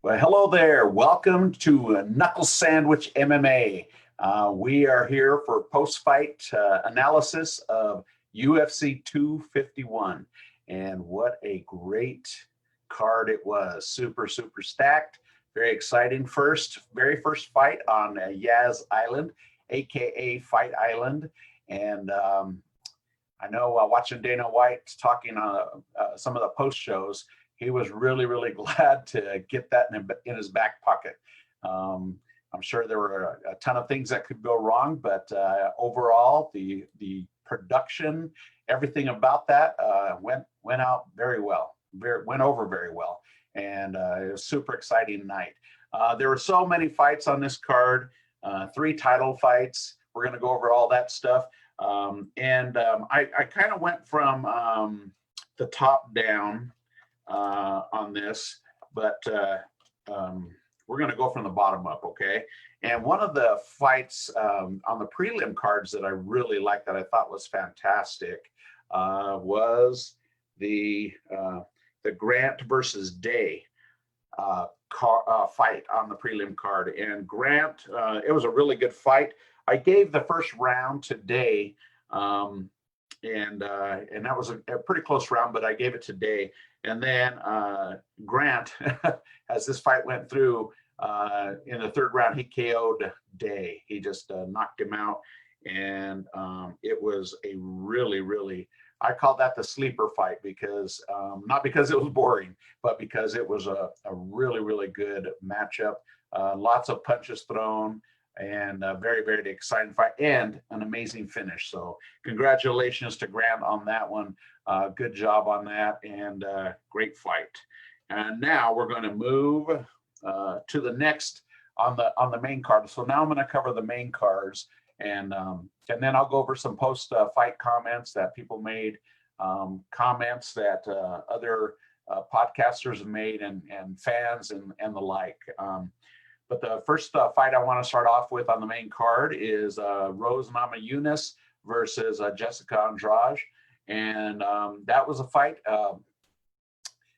Well, hello there. Welcome to Knuckle Sandwich MMA. We are here for post-fight analysis of UFC 251. And what a great card it was. Super, super stacked. Very exciting. Very first fight on Yas Island, aka Fight Island. And I know watching Dana White talking on some of the post shows, he was really, really glad to get that in his back pocket. I'm sure there were a ton of things that could go wrong, but overall, the production, everything about that went out very well, went over very well, and it was a super exciting night. There were so many fights on this card, three title fights. We're going to go over all that stuff. I kind of went from the top down on this, but we're going to go from the bottom up, okay? And one of the fights on the prelim cards that I really liked, that I thought was fantastic, was the Grant versus Day fight on the prelim card. And Grant, it was a really good fight. I gave the first round to Day, and that was a pretty close round, but I gave it to Day. And then Grant, as this fight went through, in the third round, he KO'd Day. He just knocked him out, and it was a really, really, I call that the sleeper fight, because not because it was boring, but because it was a really, really good matchup. Lots of punches thrown, and a very, very exciting fight, and an amazing finish. So congratulations to Grant on that one. Good job on that, and great fight. And now we're going to move to the next on the main card. So now I'm going to cover the main cards, and then I'll go over some post fight comments that people made, comments that other podcasters have made, and fans and the like. But the first fight I want to start off with on the main card is Rose Namajunas versus Jessica Andrade. And that was a fight,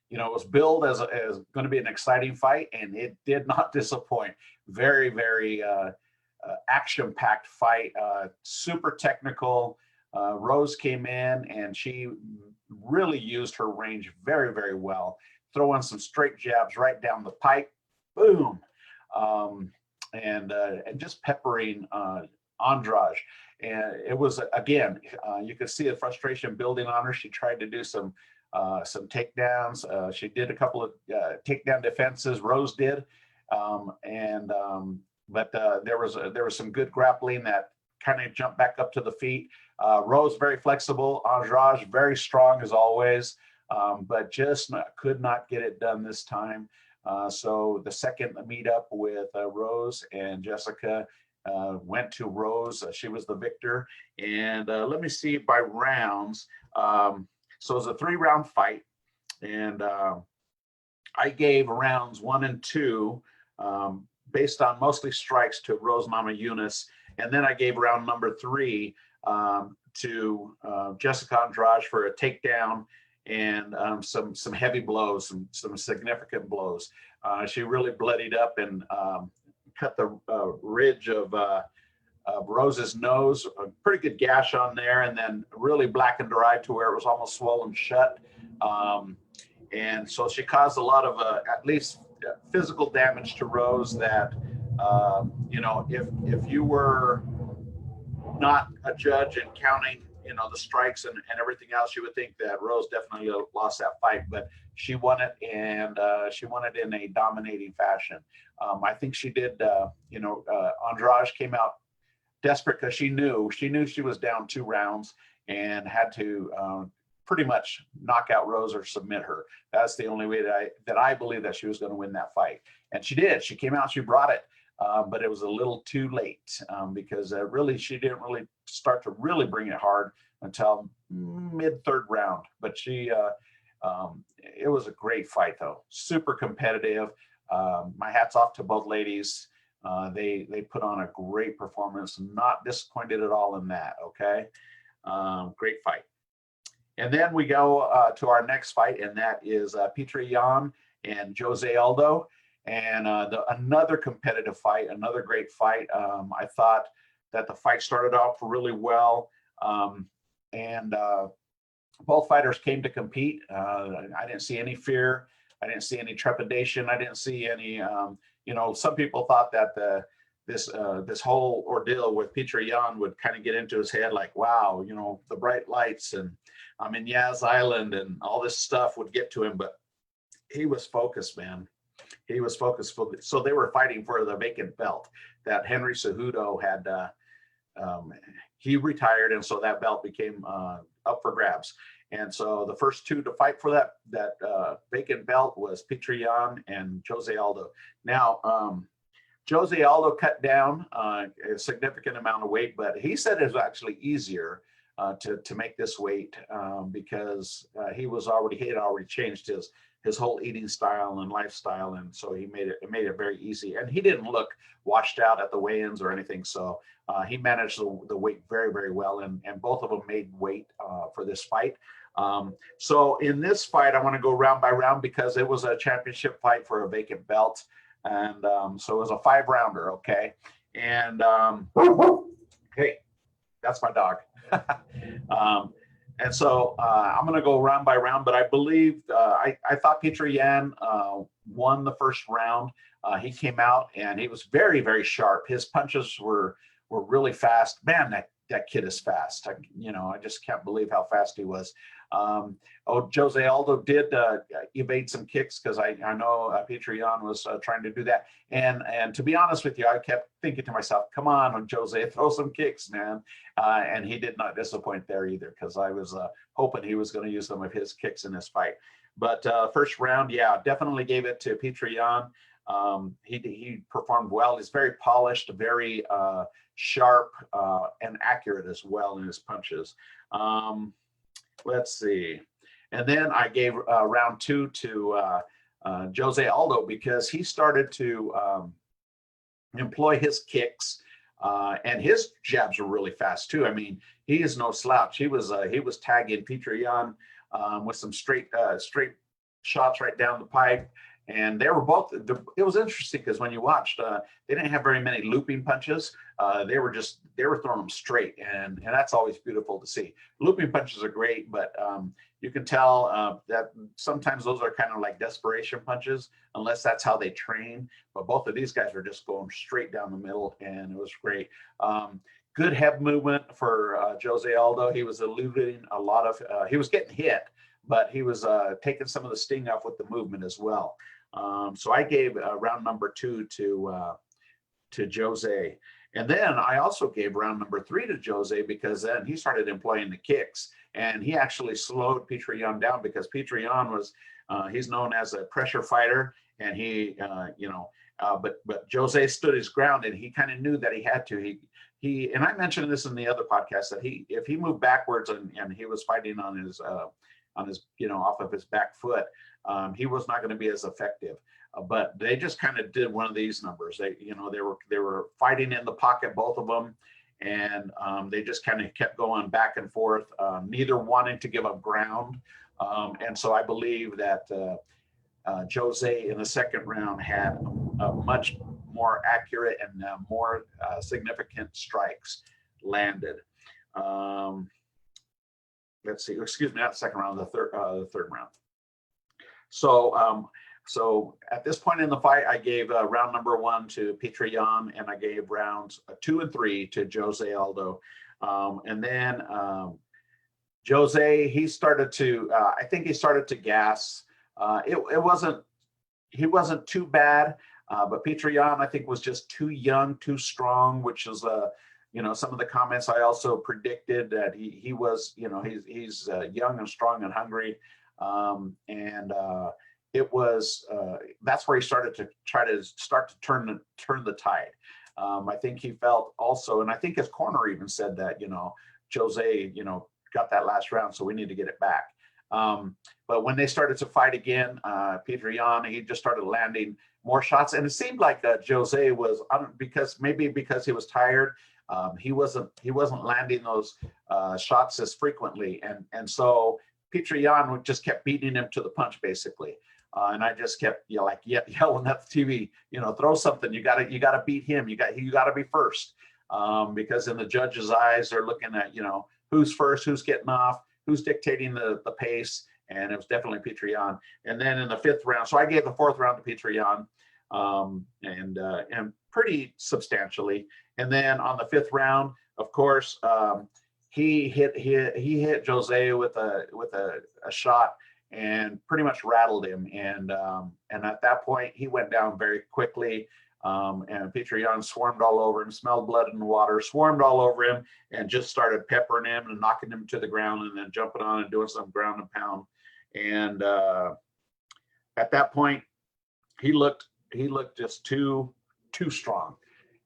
it was billed as going to be an exciting fight, and it did not disappoint. Very, very action-packed fight, super technical. Rose came in, and she really used her range very, very well, throwing some straight jabs right down the pipe. Boom. And just peppering Andrade. And it was, again, you could see the frustration building on her. She tried to do some takedowns. She did a couple of takedown defenses. Rose did, but there was some good grappling that kind of jumped back up to the feet. Rose very flexible. Andrade very strong as always, but just could not get it done this time. So the second meetup with Rose and Jessica went to Rose. She was the victor. And let me see by rounds. So it was a 3-round fight. And I gave rounds 1 and 2 based on mostly strikes to Rose Namajunas. And then I gave round number 3 to Jessica Andrade for a takedown and some heavy blows, some significant blows. She really bloodied up and cut the ridge of Rose's nose, a pretty good gash on there, and then really blackened her eye to where it was almost swollen shut. And so she caused a lot of at least physical damage to Rose that, if you were not a judge and counting, the strikes and everything else, you would think that Rose definitely lost that fight, but she won it, and she won it in a dominating fashion. I think she did, Andrade came out desperate because she knew she was down 2 rounds and had to pretty much knock out Rose or submit her. That's the only way that I believe that she was going to win that fight. And she did. She came out, she brought it. But it was a little too late because really she didn't really start to really bring it hard until mid-3rd round. But it was a great fight though, super competitive. My hat's off to both ladies. They put on a great performance, not disappointed at all in that. Okay, great fight. And then we go to our next fight, and that is Petr Yan and Jose Aldo. And another competitive fight, another great fight. I thought that the fight started off really well, and both fighters came to compete. I didn't see any fear. I didn't see any trepidation. I didn't see any, some people thought that this whole ordeal with Petr Yan would kind of get into his head, like, wow, the bright lights and I'm in Yas Island and all this stuff would get to him. But he was focused, man. He was focused. So they were fighting for the vacant belt that Henry Cejudo had. He retired, and so that belt became up for grabs. And so the first two to fight for that vacant belt was Petr Yan and Jose Aldo. Now, Jose Aldo cut down a significant amount of weight, but he said it was actually easier to make this weight because he had already changed his whole eating style and lifestyle, and so it made it very easy. And he didn't look washed out at the weigh-ins or anything, so he managed the weight very, very well, and both of them made weight for this fight. So in this fight, I want to go round by round because it was a championship fight for a vacant belt, and so it was a 5-rounder, okay? And hey, that's my dog. And so I'm going to go round by round, but I believe I thought Petr Yan won the first round. He came out and he was very, very sharp. His punches were really fast. Man, that kid is fast. I just can't believe how fast he was. Jose Aldo did evade some kicks because I know Petr Yan was trying to do that. And to be honest with you, I kept thinking to myself, come on, Jose, throw some kicks, man. And he did not disappoint there either, because I was hoping he was going to use some of his kicks in this fight. But first round, yeah, definitely gave it to Petr Yan. He performed well. He's very polished, very sharp, and accurate as well in his punches. Let's see. And then I gave round 2 to Jose Aldo because he started to employ his kicks, and his jabs were really fast too. I mean, he is no slouch. He was tagging Petr Yan with some straight shots right down the pipe. And they were both, it was interesting because when you watched, they didn't have very many looping punches. They were throwing them straight. And that's always beautiful to see. Looping punches are great, but you can tell that sometimes those are kind of like desperation punches, unless that's how they train. But both of these guys were just going straight down the middle, and it was great. Good head movement for Jose Aldo. He was eluding a lot of, he was getting hit, but he was taking some of the sting off with the movement as well. So I gave round number 2 to Jose. And then I also gave round number 3 to Jose because then he started employing the kicks, and he actually slowed Petr Yan down because Petr Yan was, he's known as a pressure fighter, and he, but Jose stood his ground, and he kind of knew that he had to. He, and I mentioned this in the other podcast, that if he moved backwards and he was fighting on his, off of his back foot, he was not going to be as effective. But they just kind of did one of these numbers. They were fighting in the pocket, both of them, and they just kind of kept going back and forth, neither wanting to give up ground. And so I believe that Jose in the second round had much more accurate and more significant strikes landed. Let's see, excuse me, not the second round, the third round. So at this point in the fight, I gave round number 1 to Petr Yan, and I gave rounds 2 and 3 to Jose Aldo. And then Jose, he started to, I think he started to gas. He wasn't too bad, but Petr Yan, I think, was just too young, too strong, which is some of the comments I also predicted that he was, he's young and strong and hungry. It was, that's where he started to turn the tide. I think he felt also, and I think his corner even said that, Jose, got that last round, so we need to get it back. But when they started to fight again, Petr Yan, he just started landing more shots, and it seemed like Jose was, because he was tired, he wasn't landing those shots as frequently, and so Petr Yan just kept beating him to the punch, basically. And I just kept yelling at the TV, throw something. You gotta beat him. You gotta be first, because in the judge's eyes, they're looking at who's first, who's getting off, who's dictating the pace, and it was definitely Petr Yan. And then in the 5th round, so I gave the 4th round to Petr Yan, and pretty substantially. And then on the 5th round, of course, he hit Jose with a shot and pretty much rattled him. And at that point, he went down very quickly. And Petr Yan swarmed all over him, smelled blood in the water, swarmed all over him, and just started peppering him and knocking him to the ground, and then jumping on and doing some ground and pound. And at that point, he looked just too strong,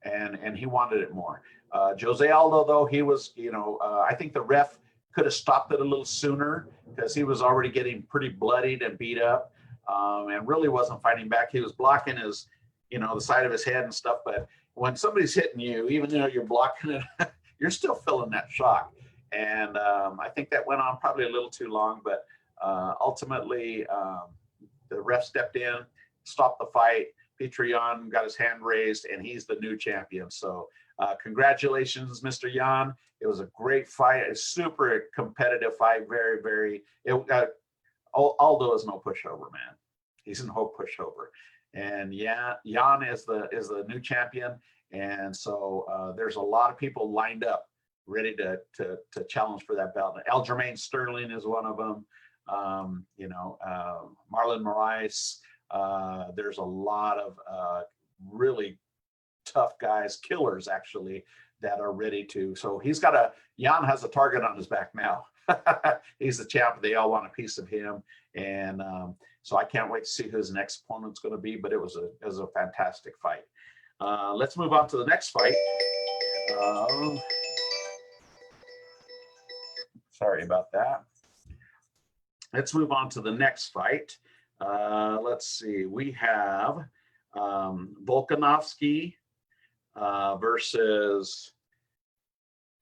and he wanted it more. Jose Aldo, though, he was, I think the ref could have stopped it a little sooner, because he was already getting pretty bloodied and beat up, and really wasn't fighting back. He was blocking his, the side of his head and stuff. But when somebody's hitting you, even though you're blocking it, you're still feeling that shock. And I think that went on probably a little too long, but ultimately the ref stepped in, stopped the fight. Petr Yan got his hand raised, and he's the new champion. So congratulations, Mr. Yan. It was a great fight, a super competitive fight. Very, very. Aldo is no pushover, man. He's no pushover. And Yan is the new champion. And so there's a lot of people lined up, ready to challenge for that belt. Aljamain Sterling is one of them. Marlon Moraes. There's a lot of really tough guys, killers actually, that are ready to. So Yan has a target on his back now. He's the champ. They all want a piece of him. And so I can't wait to see who his next opponent's going to be, but it was a fantastic fight. Let's move on to the next fight. Sorry about that. Let's move on to the next fight. Let's see. We have Volkanovski versus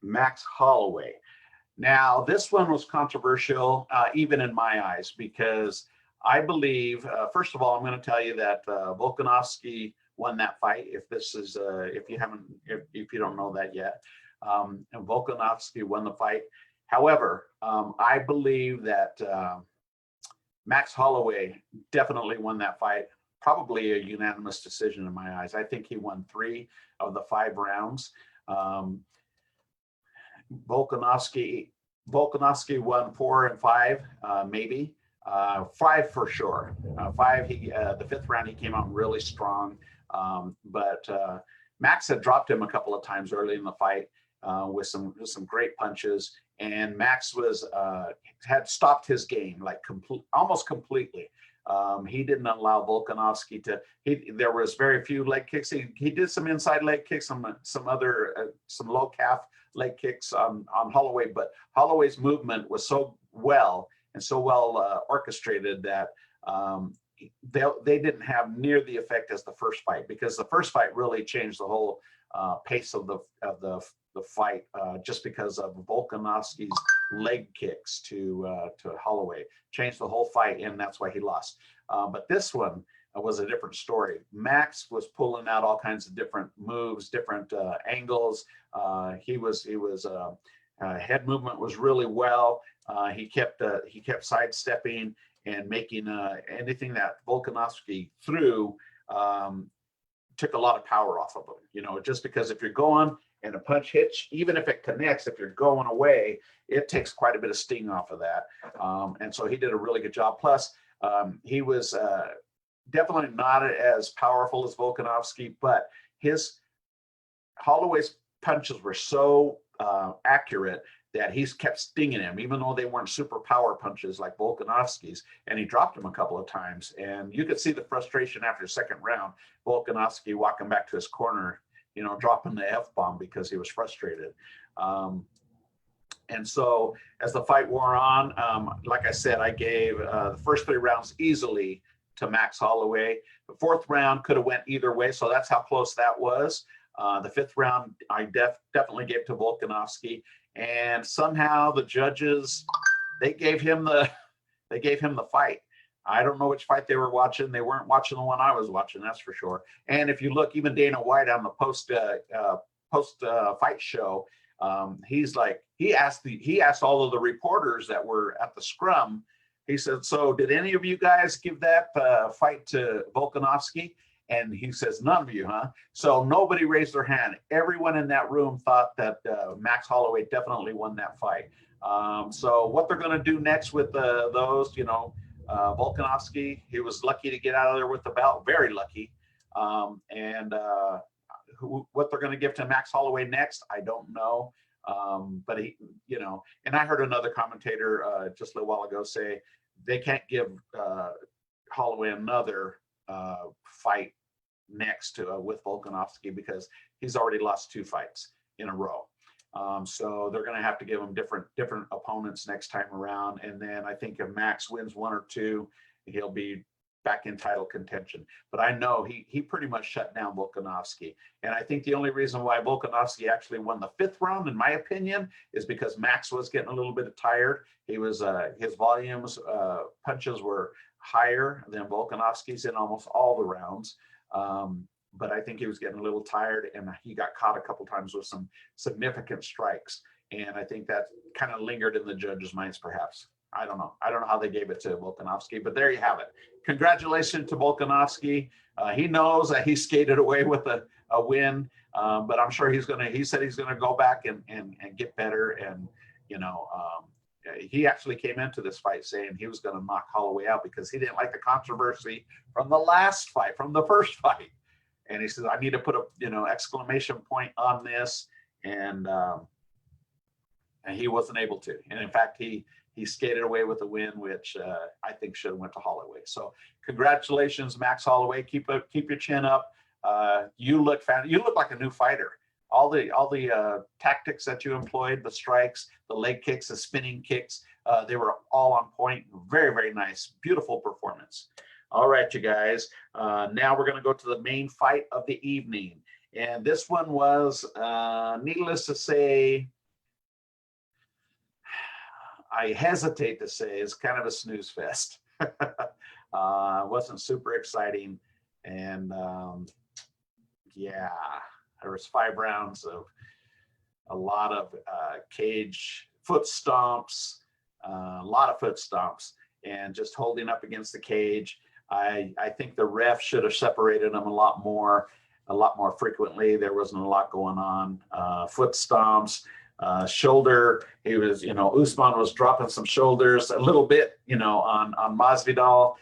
Max Holloway. Now, this one was controversial, even in my eyes, because I believe, first of all, I'm going to tell you that Volkanovski won that fight. If you don't know that yet, and Volkanovski won the fight. However, I believe that Max Holloway definitely won that fight. Probably a unanimous decision in my eyes. I think he won 3 of the 5 rounds. Volkanovski won 4 and 5, maybe 5 for sure. 5. The 5th round he came out really strong, but Max had dropped him a couple of times early in the fight with some great punches, and Max had stopped his game almost completely. He didn't allow Volkanovski to. There was very few leg kicks. He did some inside leg kicks, some low calf leg kicks on Holloway, but Holloway's movement was so well orchestrated that they didn't have near the effect as the first fight, because the first fight really changed the whole pace of the fight, just because of Volkanovski's leg kicks to Holloway changed the whole fight, and that's why he lost. But this one was a different story. Max was pulling out all kinds of different moves, different angles. Head movement was really well. He kept sidestepping and making anything that Volkanovski threw took a lot of power off of him. Just because if you're going and a punch hits, even if it connects, if you're going away, it takes quite a bit of sting off of that. And so he did a really good job. Plus, he was definitely not as powerful as Volkanovski, but Holloway's punches were so accurate that he's kept stinging him, even though they weren't super power punches like Volkanovski's, and he dropped him a couple of times. And you could see the frustration after the second round, Volkanovski walking back to his corner, dropping the F-bomb because he was frustrated. And so as the fight wore on, like I said, I gave the first 3 rounds easily to Max Holloway. The 4th round could have went either way, so that's how close that was. The 5th round, I definitely gave to Volkanovski, and somehow the judges, they gave him the fight. I don't know which fight they were watching. They weren't watching the one I was watching, that's for sure. And if you look, even Dana White on the post fight show, he asked all of the reporters that were at the scrum. He said, "So did any of you guys give that fight to Volkanovski?" And he says, "None of you, huh?" So nobody raised their hand. Everyone in that room thought that Max Holloway definitely won that fight. So what they're going to do next with those, Volkanovski, he was lucky to get out of there with the belt, very lucky. What they're going to give to Max Holloway next, I don't know. But he, and I heard another commentator just a little while ago say they can't give Holloway another fight next to with Volkanovski because he's already lost 2 fights in a row. So they're going to have to give him different opponents next time around. And then I think if Max wins 1 or 2, he'll be back in title contention. But I know he pretty much shut down Volkanovski. And I think the only reason why Volkanovski actually won the 5th round, in my opinion, is because Max was getting a little bit tired. He was his volumes, punches were higher than Volkanovski's in almost all the rounds. But I think he was getting a little tired, and he got caught a couple times with some significant strikes. And I think that kind of lingered in the judges' minds, perhaps. I don't know. I don't know how they gave it to Volkanovski, but there you have it. Congratulations to Volkanovski. He knows that he skated away with a win, but I'm sure he said he's going to go back and get better. And, he actually came into this fight saying he was going to knock Holloway out because he didn't like the controversy from the last fight, from the first fight. And he says, I need to put a, exclamation point on this. And he wasn't able to. And in fact, he skated away with a win, which I think should have went to Holloway. So congratulations, Max Holloway. Keep your chin up. You look like a new fighter. All the tactics that you employed, the strikes, the leg kicks, the spinning kicks, they were all on point. Very, very nice. Beautiful performance. All right, you guys. Now we're going to go to the main fight of the evening. And this one was, needless to say, I hesitate to say it's kind of a snooze fest. Wasn't super exciting. And there was 5 rounds of a lot of cage foot stomps, and just holding up against the cage. I think the ref should have separated them a lot more frequently. There wasn't a lot going on. Foot stomps, shoulder. He was, Usman was dropping some shoulders a little bit, on Masvidal.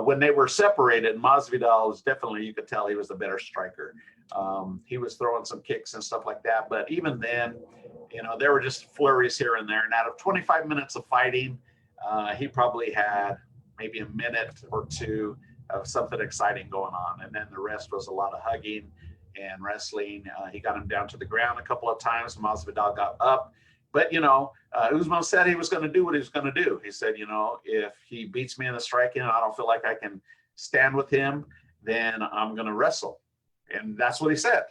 When they were separated, Masvidal was definitely, you could tell he was the better striker. He was throwing some kicks and stuff like that. But even then, there were just flurries here and there. And out of 25 minutes of fighting, he probably had maybe a minute or 2 of something exciting going on. And then the rest was a lot of hugging and wrestling. He got him down to the ground a couple of times. Masvidal got up. But, Usman said he was going to do what he was going to do. He said, if he beats me in the striking and I don't feel like I can stand with him, then I'm going to wrestle. And that's what he said.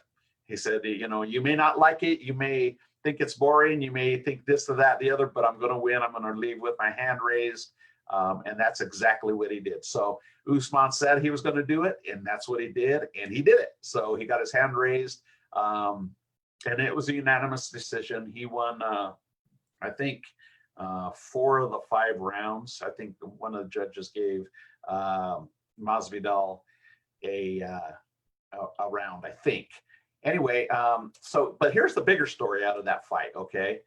He said, you may not like it. You may think it's boring. You may think this or that, the other, but I'm going to win. I'm going to leave with my hand raised. And that's exactly what he did. So Usman said he was going to do it, and that's what he did. And he did it. So he got his hand raised. And it was a unanimous decision. He won, I think, 4 of the 5 rounds. I think one of the judges gave Masvidal a round, I think. Anyway, but here's the bigger story out of that fight, okay?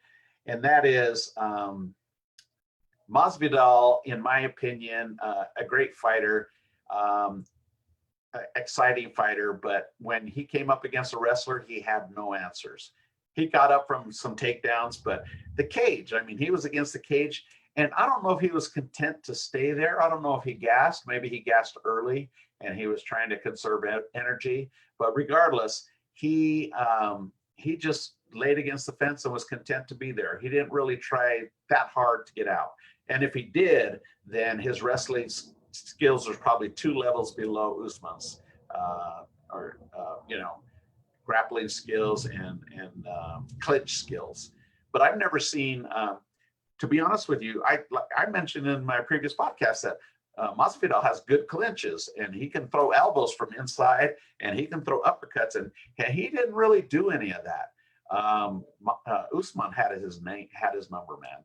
And that is Masvidal, in my opinion, a great fighter, exciting fighter, but when he came up against a wrestler, he had no answers. He got up from some takedowns, but the cage, he was against the cage, and I don't know if he was content to stay there. I don't know if he gassed. Maybe he gassed early and he was trying to conserve energy, but regardless, he just laid against the fence and was content to be there. He didn't really try that hard to get out. And if he did, then his wrestling skills was probably 2 levels below Usman's, grappling skills and clinch skills. But I've never seen, to be honest with you, I mentioned in my previous podcast that Masvidal has good clinches, and he can throw elbows from inside, and he can throw uppercuts, and he didn't really do any of that. Usman had his number, man.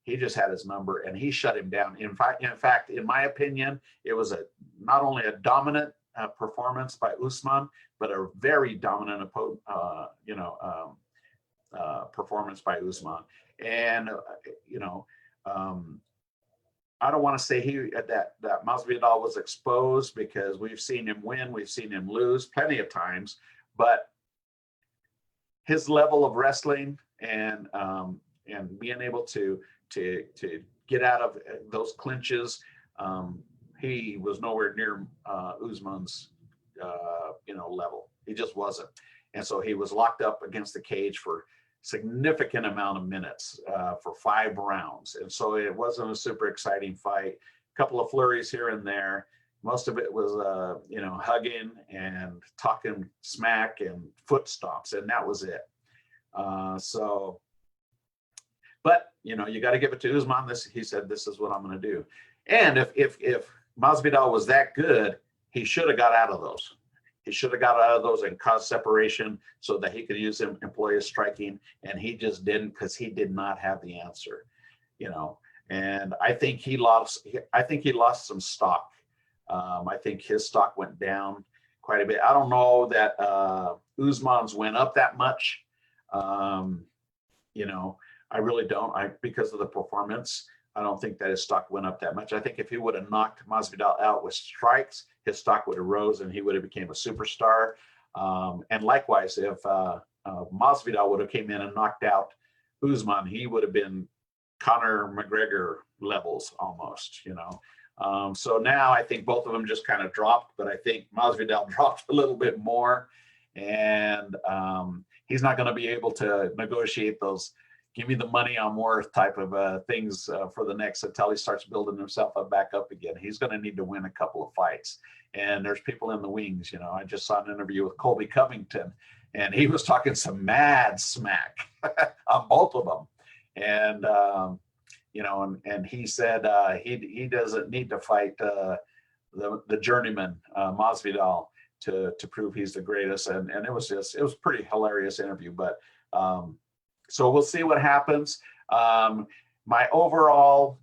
He just had his number, and he shut him down. In fact, in my opinion, it was not only a dominant performance by Usman, but a very dominant performance by Usman. And I don't want to say that Masvidal was exposed, because we've seen him win, we've seen him lose plenty of times, but his level of wrestling and being able to get out of those clinches, he was nowhere near Usman's level. He just wasn't, and so he was locked up against the cage for significant amount of minutes, for 5 rounds, and so it wasn't a super exciting fight. A couple of flurries here and there. Most of it was hugging and talking smack and foot stomps, and that was it. But you got to give it to Usman. He said, "This is what I'm going to do." And if Masvidal was that good, he should have got out of those. He should have got out of those and caused separation so that he could employ his striking, and he just didn't, because he did not have the answer. And I think he lost some stock. I think his stock went down quite a bit. I don't know that Usman's went up that much. I really don't. Because of the performance, I don't think that his stock went up that much. I think if he would have knocked Masvidal out with strikes, his stock would have rose and he would have became a superstar. And likewise, if Masvidal would have came in and knocked out Usman, he would have been Conor McGregor levels almost. So now I think both of them just kind of dropped, but I think Masvidal dropped a little bit more, and he's not going to be able to negotiate those give me the money I'm worth type of things for the next, until he starts building himself back up again. He's going to need to win a couple of fights, and there's people in the wings. I just saw an interview with Colby Covington, and he was talking some mad smack on both of them. And and he said he doesn't need to fight the journeyman Masvidal to prove he's the greatest. And it was a pretty hilarious interview. But so we'll see what happens. My overall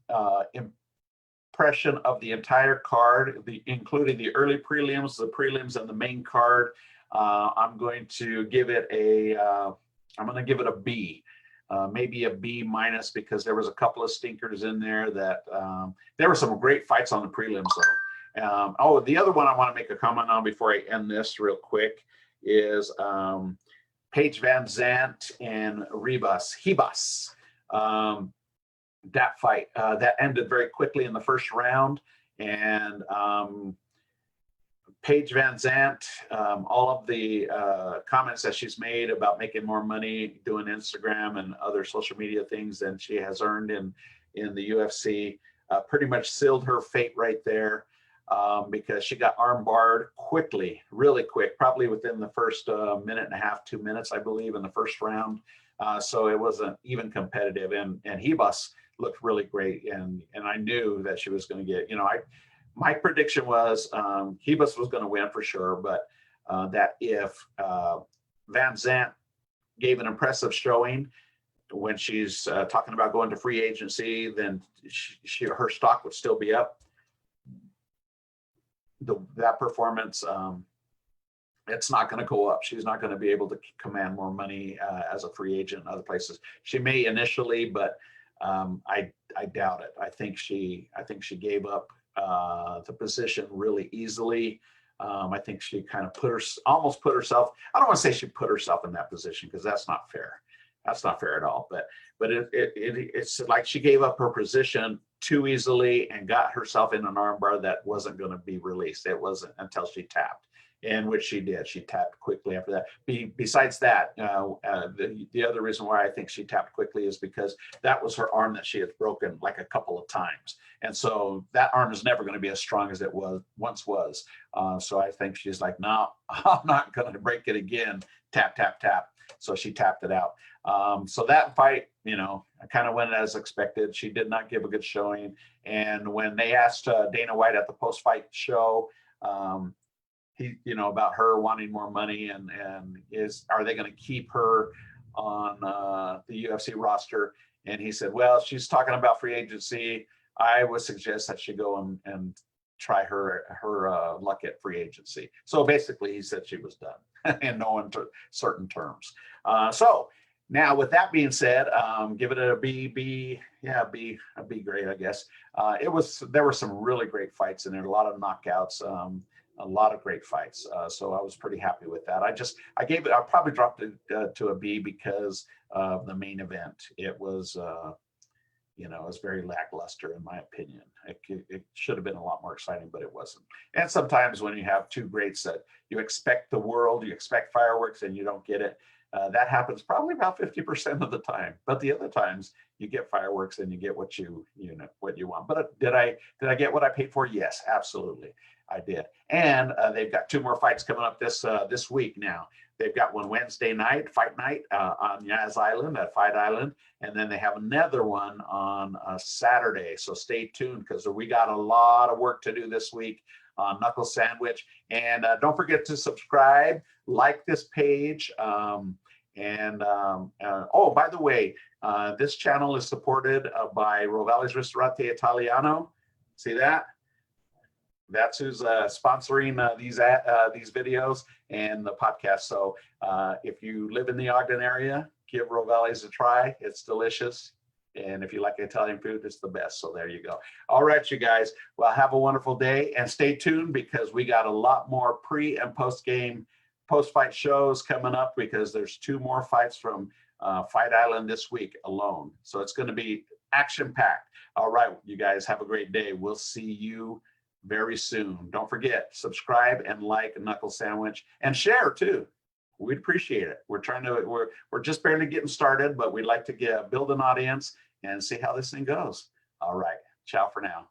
impression of the entire card, including the early prelims, the prelims, and the main card, I'm going to give it a B. Maybe a B minus, because there was a couple of stinkers in there. That there were some great fights on the prelims though. The other one I want to make a comment on before I end this real quick is Paige VanZant and Ribas. That fight that ended very quickly in the first round, and Paige VanZant, all of the comments that she's made about making more money doing Instagram and other social media things than she has earned in the UFC, pretty much sealed her fate right there, because she got arm barred quickly, really quick, probably within the first minute and a half, 2 minutes, I believe, in the first round. So it wasn't even competitive, and Ribas looked really great, and I knew that she was going to get, my prediction was Ribas was going to win for sure, but that if VanZant gave an impressive showing when she's talking about going to free agency, then her stock would still be up. That performance, it's not going to go up. She's not going to be able to command more money as a free agent in other places. She may initially, but I doubt it. I think she gave up the position really easily. I think she kind of almost put herself, I don't want to say she put herself in that position, because that's not fair. That's not fair at all. But it's like she gave up her position too easily and got herself in an armbar that wasn't going to be released. It wasn't until she tapped, and which she did. She tapped quickly after that. Besides that, the other reason why I think she tapped quickly is because that was her arm that she had broken like a couple of times. And so that arm is never going to be as strong as it once was. So I think she's like, no, I'm not going to break it again. Tap, tap, tap. so she tapped it out. So that fight, kind of went as expected. She did not give a good showing. And when they asked Dana White at the post-fight show, about her wanting more money and are they going to keep her on the UFC roster? And he said, well, she's talking about free agency. I would suggest that she go and try her luck at free agency. So basically, he said she was done, in no uncertain terms. So now, with that being said, give it a B. Yeah, a B grade, I guess. There were some really great fights in there, a lot of knockouts, a lot of great fights. So I was pretty happy with that. I probably dropped it to a B because of the main event. It was, it was very lackluster in my opinion. It should have been a lot more exciting, but it wasn't. And sometimes when you have two greats that you expect the world, you expect fireworks, and you don't get it, that happens probably about 50% of the time. But the other times you get fireworks and you get what you want. But did I get what I paid for? Yes, absolutely, I did. And they've got two more fights coming up this week now. They've got one Wednesday night, fight night, on Yas Island at Fight Island. And then they have another one on Saturday. So stay tuned because we got a lot of work to do this week on Knuckle Sandwich. And don't forget to subscribe, like this page. Oh, by the way, this channel is supported by Rovalli's Ristorante Italiano. See that? That's who's sponsoring these videos and the podcast. So if you live in the Ogden area, give Rovalli's a try. It's delicious. And if you like Italian food, it's the best. So there you go. All right, you guys. Well, have a wonderful day and stay tuned because we got a lot more pre and post-fight shows coming up because there's two more fights from Fight Island this week alone. So it's going to be action-packed. All right, you guys have a great day. We'll see you very soon. Don't forget, subscribe and like Knuckle Sandwich and share too. We'd appreciate it. We're just barely getting started, but we'd like to build an audience and see how this thing goes. All right. Ciao for now.